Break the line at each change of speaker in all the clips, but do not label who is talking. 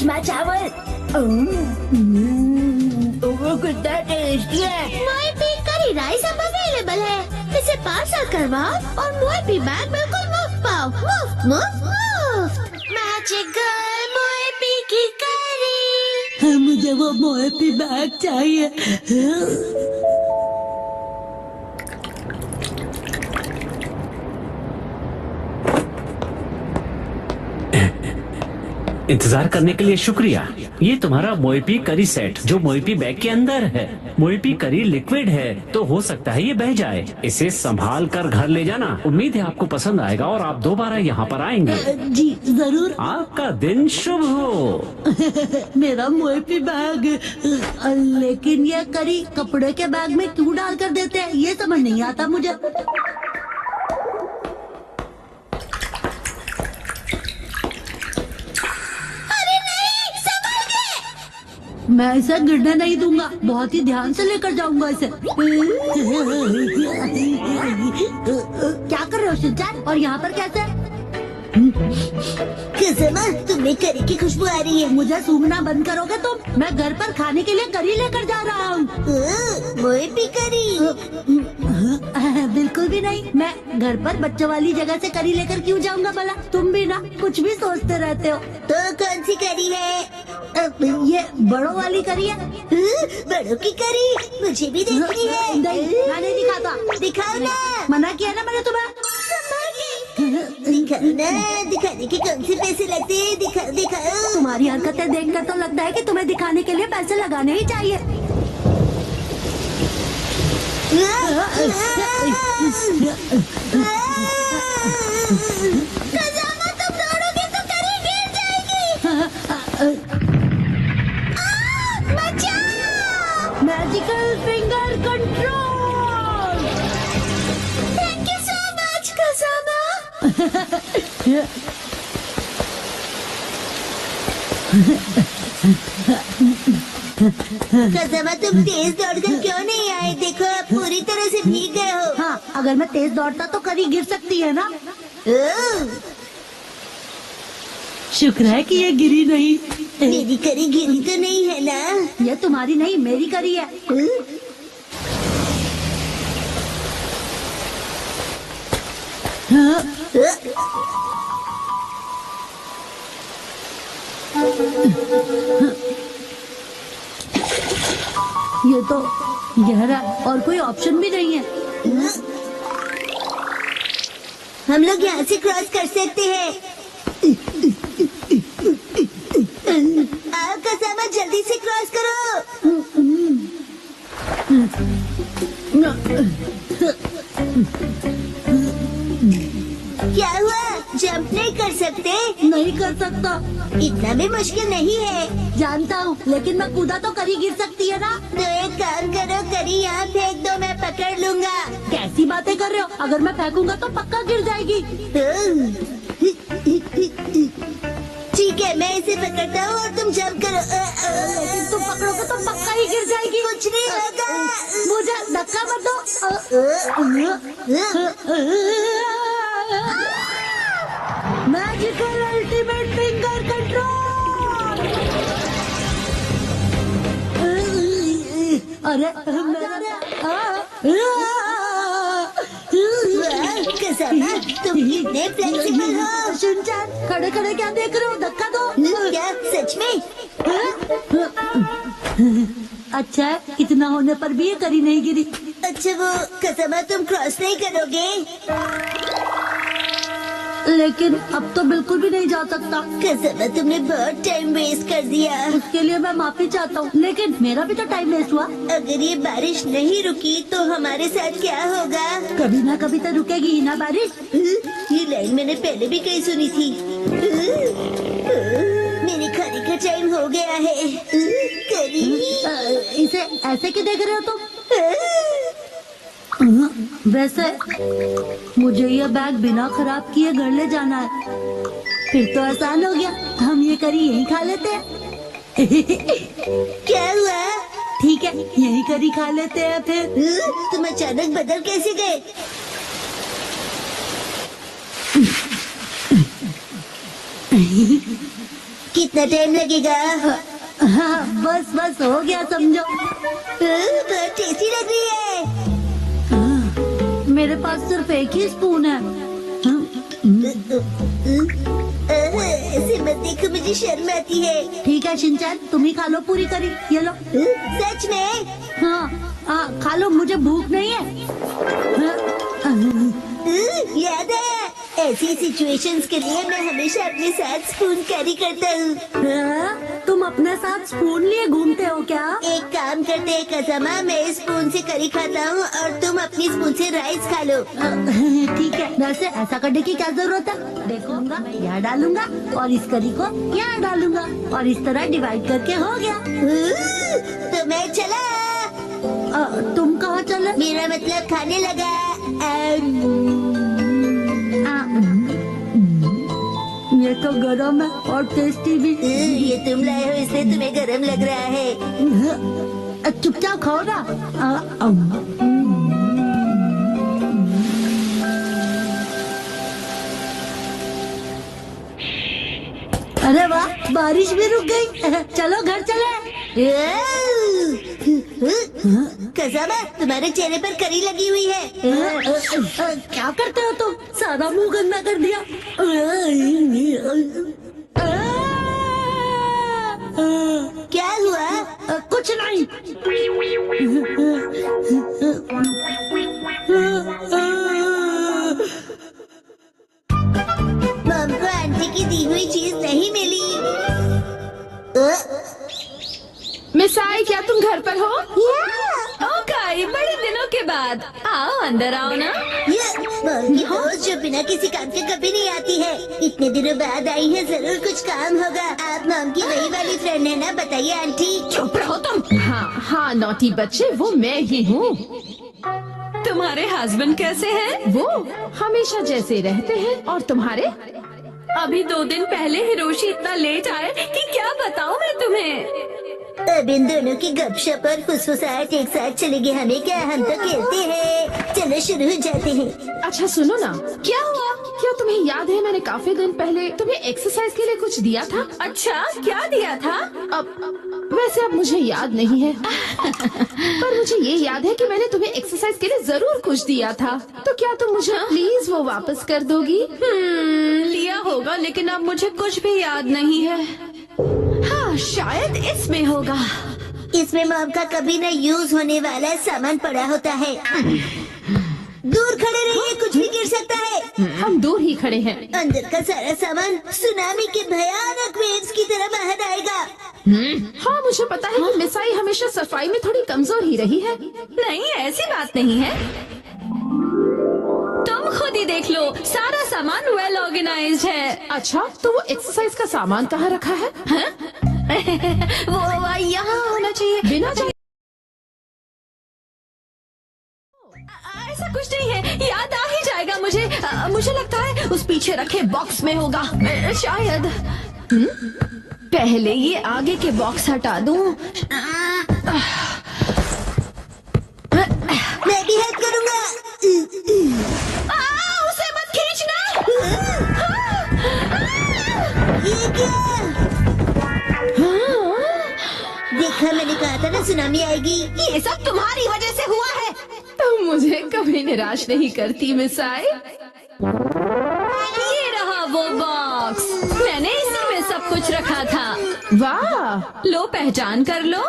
राजमा चावल कितना टेस्टी है।
मोएपी करी राइस अब अवेलेबल है, इसे पार्सल करवाओ और मोएपी बैग बिल्कुल मुफ्त पाओ। मुफ्त मुफ्त मुफ्त। मैजिकल मोएपी की करी।
मुझे वो मोएपी बैग चाहिए।
इंतजार करने के लिए शुक्रिया। ये तुम्हारा मोएपी करी सेट जो मोएपी बैग के अंदर है। मोएपी करी लिक्विड है तो हो सकता है ये बह जाए। इसे संभाल कर घर ले जाना। उम्मीद है आपको पसंद आएगा और आप दोबारा यहाँ पर आएंगे।
जी जरूर।
आपका दिन शुभ हो।
मेरा मोएपी बैग। लेकिन ये करी कपड़े के बैग में क्यों डाल कर देते हैं, ये समझ नहीं आता मुझे। मैं इसे गिरने नहीं दूंगा, बहुत ही ध्यान से लेकर जाऊंगा इसे। क्या कर रहे हो शिनचैन, और यहाँ पर कैसे?
कज़मा, तुम्हें करी की खुशबू आ रही है।
मुझे सूंघना बंद करोगे तुम? मैं घर पर खाने के लिए करी लेकर जा रहा हूँ।
मोएपी करी।
बिल्कुल भी नहीं। मैं घर पर बच्चों वाली जगह से करी लेकर क्यों जाऊंगा भला? तुम भी ना कुछ भी सोचते रहते हो।
तो कौन सी करी है?
ये बड़ों वाली करी है।
बड़ों की करी मुझे भी देखनी है।
नहीं, मैं नहीं दिखाता।
दिखाओ ना।
मना किया ना मैंने तुम्हें।
दिखाओ ना, दिखाने के कौन से पैसे लगते हैं? दिखाओ दिखाओ।
तुम्हारी हरकतें देखकर तो लगता है कि तुम्हें दिखाने के लिए पैसे लगाने ही चाहिए।
कज़ामा, तुम दौड़ोगे तो करी गिर जाएगी। बचाओ!
Magical finger control.
Thank you so much Kazama. Kazama, तुम तेज दौड़कर क्यों नहीं आए? देखो, आप पूरी तरह से भीग गए हो।
हाँ, अगर मैं तेज दौड़ता तो करी गिर सकती है ना। शुक्र है कि ये गिरी नहीं।
मेरी करी गिरी तो नहीं है ना?
ये तुम्हारी नहीं, मेरी करी है। हाँ। ये तो गहरा और कोई ऑप्शन भी नहीं है।
हम लोग यहाँ से क्रॉस कर सकते हैं। आओ कज़ामा, जल्दी से क्रॉस करो। क्या हुआ? जंप नहीं कर सकते?
नहीं कर सकता।
इतना भी मुश्किल नहीं है।
जानता हूँ, लेकिन मैं कूदा तो करी गिर सकती है ना।
तो एक काम करो, करी यहाँ फेंक दो, मैं पकड़ लूंगा।
कैसी बातें कर रहे हो? अगर मैं फेंकूंगा तो पक्का गिर जाएगी।
ठीक है, मैं इसे पकड़ता हूँ और तुम जंप करो।
लेकिन तुम पकड़ोगे तो पक्का ही गिर जाएगी।
कुछ नहीं होगा।
मुझे धक्का मत दो। Magical ultimate finger control. अरे
कज़ामा, तुम कितने फ्लेक्सिबल हो।
शिनचैन, खड़े खड़े क्या देख रहे हो? धक्का दो।
क्या सच में?
अच्छा है, इतना होने पर भी ये करी नहीं गिरी।
अच्छा, वो कज़ामा, तुम क्रॉस नहीं करोगे?
लेकिन अब तो बिल्कुल भी नहीं जा सकता।
कज़ामा, तुमने बहुत टाइम वेस्ट कर दिया।
उसके लिए मैं माफी चाहता हूँ, लेकिन मेरा भी तो टाइम वेस्ट हुआ।
अगर ये बारिश नहीं रुकी तो हमारे साथ क्या होगा?
कभी ना कभी तो रुकेगी ही ना बारिश।
ये लाइन मैंने पहले भी कहीं सुनी थी। मेरी खाने का टाइम हो गया है। करी,
इसे ऐसे क्यों देख रहे हो तुम? वैसे मुझे ये बैग बिना खराब किए घर ले जाना है। फिर तो आसान हो गया, हम ये करी यहीं खा लेते हैं।
क्या हुआ?
ठीक है, यही करी खा लेते हैं फिर।
तुम अचानक बदल कैसे गए? कितना टाइम लगेगा?
हाँ बस बस हो गया समझो।
बहुत टेस्टी लग रही है।
मेरे पास सिर्फ एक ही स्पून है।
ऐसे मत देखो, मुझे शर्म आती है।
ठीक है शिनचैन, तुम ही खा लो पूरी करी, ये लो।
सच में?
हाँ हाँ खा लो, मुझे भूख नहीं है।
याद है, ऐसी सिचुएशंस के लिए मैं हमेशा अपने साथ स्पून कैरी करता हूँ।
तुम अपने साथ स्पून लिए घूमते हो क्या?
एक काम करते हैं कज़ामा, मैं इस स्पून से करी खाता हूँ और तुम अपनी स्पून से राइस खा लो।
ठीक है, वैसे ऐसा करने की क्या जरूरत है? देखूंगा, यहाँ डालूंगा और इस करी को यहाँ डालूंगा और इस तरह डिवाइड करके हो गया।
तो मैं चला।
तुम कहाँ चले?
मेरा मतलब खाने लगा।
ये तो गरम है और टेस्टी भी।
ये तुम लाए हो इसलिए तुम्हें गरम लग रहा है।
चुपचाप खाओ ना। अरे वाह, बारिश भी रुक गई। चलो घर चले।
कज़ामा, तुम्हारे चेहरे पर करी लगी हुई है।
क्या करते हो तुम? सारा मुंह गंदा कर दिया।
क्या हुआ?
कुछ नहीं।
मम को आंटी की दी हुई चीज नहीं मिली।
मिसाई, क्या तुम घर पर हो? ओके, बड़े दिनों के बाद। आओ अंदर आओ ना।
ये मम की दोस्त जो बिना किसी काम के कभी नहीं आती है, इतने दिनों बाद आई है, जरूर कुछ काम होगा। आप मम की वही वाली फ्रेंड है ना? बताइए आंटी।
चुप रहो तुम। हाँ नौटी बच्चे, वो मैं ही हूँ। तुम्हारे हस्बैंड कैसे हैं? वो हमेशा जैसे रहते हैं। और तुम्हारे? अभी 2 दिन पहले हिरोशी इतना लेट आए कि क्या बताऊँ मैं तुम्हें।
अब इन दोनों की गपशप और फुसफुसाहट एक साथ चलेगी, हमें क्या, हम तो खेलते हैं। चलो शुरू हो जाते हैं।
अच्छा सुनो ना, क्या हुआ? क्या तुम्हें याद है मैंने काफी दिन पहले तुम्हें एक्सरसाइज के लिए कुछ दिया था? अच्छा, क्या दिया था? अब वैसे अब मुझे याद नहीं है। पर मुझे ये याद है कि मैंने तुम्हें एक्सरसाइज के लिए जरूर कुछ दिया था। तो क्या तुम मुझे प्लीज वो वापस कर दोगी? लिया होगा, लेकिन अब मुझे कुछ भी याद नहीं है। हाँ, शायद इसमें होगा।
इसमें मम का कभी न यूज होने वाला सामान पड़ा होता है। दूर खड़े रहिए, कुछ भी गिर सकता है।
हम दूर ही खड़े हैं।
अंदर का सारा सामान सुनामी के भयानक वेव्स की तरह बाहर आएगा।
हाँ, मुझे पता है कि मिसाई हमेशा सफाई में थोड़ी कमजोर ही रही है। नहीं, ऐसी बात नहीं है। तुम खुद ही देख लो, सारा सामान वेल ऑर्गेनाइज्ड है। अच्छा, तो वो एक्सरसाइज का सामान कहाँ रखा है? वो यहाँ होना चाहिए। बिना ऐसा कुछ नहीं है, याद आ ही जाएगा मुझे। मुझे लगता है उस पीछे रखे बॉक्स में होगा, शायद। पहले ये आगे के बॉक्स हटा दूं।
मैं भी हेल्प करूँगा।
उसे मत खींचना।
ये क्या? देखा, मैंने कहा था ना सुनामी आएगी।
ये सब तुम्हारी वजह से हुआ है। तुम मुझे कभी निराश नहीं करती मिसाई। ये रहा वो बॉक्स, मैंने इसी में सब कुछ रखा था। वाह, लो पहचान कर लो।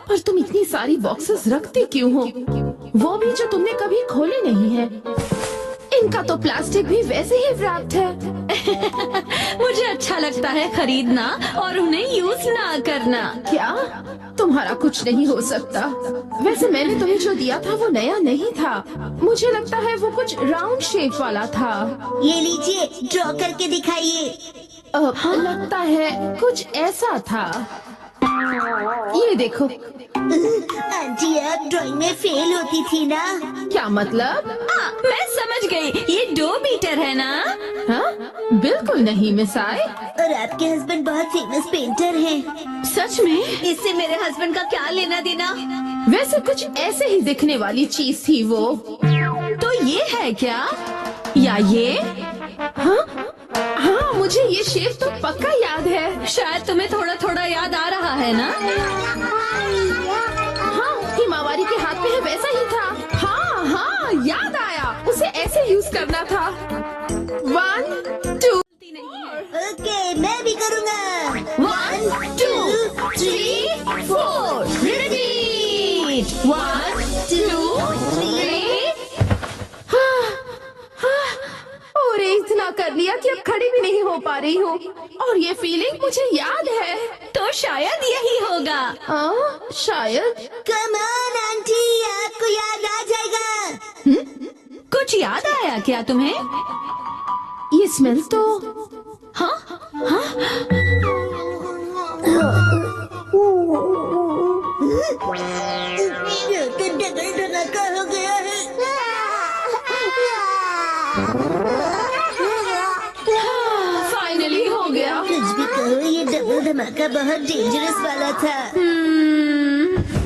पर तुम इतनी सारी बॉक्सेस रखती क्यों हो? वो भी जो तुमने कभी खोले नहीं है। इनका तो प्लास्टिक भी वैसे ही रैप्ड है। मुझे अच्छा लगता है खरीदना और उन्हें यूज ना करना। क्या? तुम्हारा कुछ नहीं हो सकता। वैसे मैंने तुम्हें जो दिया था वो नया नहीं था। मुझे लगता है वो कुछ राउंड शेप वाला था।
ये लीजिए, ड्रॉ करके दिखाइए।
लगता है कुछ ऐसा था। ये देखो।
आंटी, आप ड्राइंग में फेल होती थी ना?
क्या मतलब? मैं समझ गई, ये डो बीटर है ना? हाँ, बिल्कुल नहीं मिसाई।
और आपके हस्बैंड बहुत फेमस पेंटर हैं।
सच में?
इससे मेरे हस्बैंड का क्या लेना देना?
वैसे कुछ ऐसे ही दिखने वाली चीज थी वो। तो ये है क्या? या ये? हाँ हाँ, मुझे ये शेप तो पक्का याद है।
शायद तुम्हें थोड़ा थोड़ा याद आ रहा है ना?
हाँ, हिमावारी के हाथ में है वैसा ही था। हाँ हाँ, याद आया, उसे ऐसे यूज करना था। 1 2
ओके, मैं भी करूँगा।
1 2 3 4 रिपीट 1 2 3। और इतना कर लिया कि अब खड़ी भी नहीं हो पा रही हूँ। और ये फीलिंग मुझे याद है।
तो शायद यही होगा।
शायद।
कम ऑन आंटी, आपको याद आ जाएगा।
कुछ याद आया क्या तुम्हें?
ये स्मेल तो
हाँ
ये तो डबल धमाका हो गया है।
फाइनली हो गया।
कुछ भी कहो, ये डबल धमाका बहुत डेंजरस वाला था।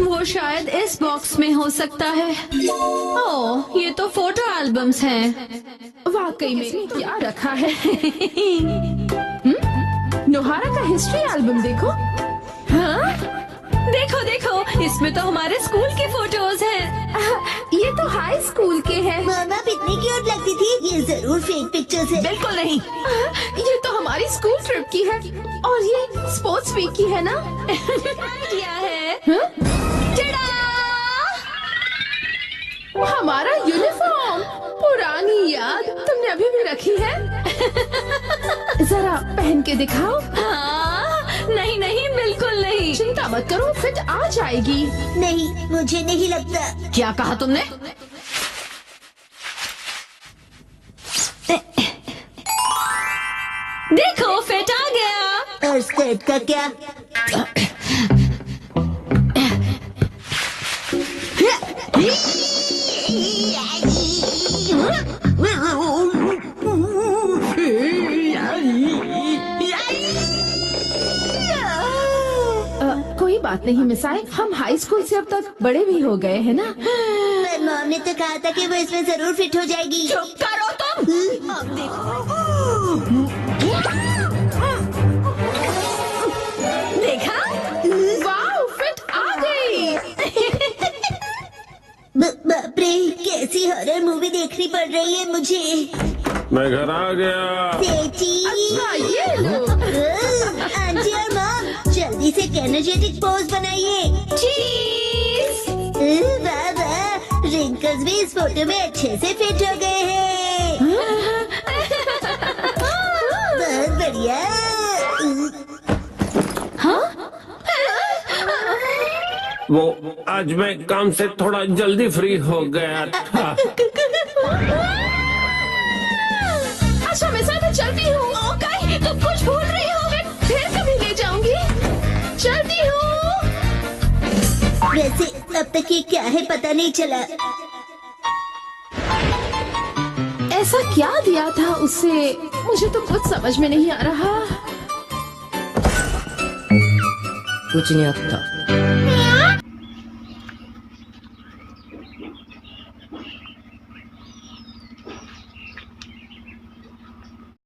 वो शायद इस बॉक्स में हो सकता है। ओह, ये तो फोटो एल्बम्स हैं।
वाकई में क्या रखा है? नोहारा का हिस्ट्री एल्बम देखो। हाँ,
देखो देखो, इसमें तो हमारे स्कूल के फोटोज हैं।
ये तो हाई स्कूल के हैं।
मामा कितनी क्यूट लगती थी। ये जरूर फेक पिक्चर्स है।
बिल्कुल नहीं।
ये तो हमारी स्कूल ट्रिप की है। और ये स्पोर्ट्स वीक की है ना?
क्या है?
टडा! हमारा यूनिफॉर्म, पुरानी याद तुमने अभी भी रखी है? जरा पहन के दिखाओ।
हाँ, नहीं नहीं, बिल्कुल नहीं।
चिंता मत करो, फिट आ जाएगी।
नहीं, मुझे नहीं लगता।
क्या कहा तुमने? देखो, फिट आ गया।
और स्कर्ट का क्या?
कोई बात नहीं मिसाइल, हम हाई स्कूल से अब तक बड़े भी हो गए हैं ना।
पर मॉम ने तो कहा था कि वो इसमें जरूर फिट हो जाएगी।
चुप करो तुम। अब देखा?
वाओ, फिट आ गई।
बाप रे, कैसी हॉरर मूवी देखनी पड़ रही है मुझे।
मैं घर आ गया।
सेठी।
अच्छा, ये लो।
आंटी और मॉम, जल्दी से एनर्जेटिक पोज बनाइए।
चीज।
वाह वाह, रिंकल्स भी इस फोटो में अच्छे से फिट हो गए हैं। बहुत बढ़िया।
वो आज मैं काम से थोड़ा जल्दी फ्री हो गया था।
अच्छा मिसाइल, मैं चलती हूँ।
ओके, तुम कुछ भूल रही हो।
मैं फिर कभी ले जाऊंगी। चलती हूँ।
वैसे अब तक ये क्या है पता नहीं चला।
ऐसा क्या दिया था उसे, मुझे तो कुछ समझ में नहीं आ रहा।
कुछ नहीं आता।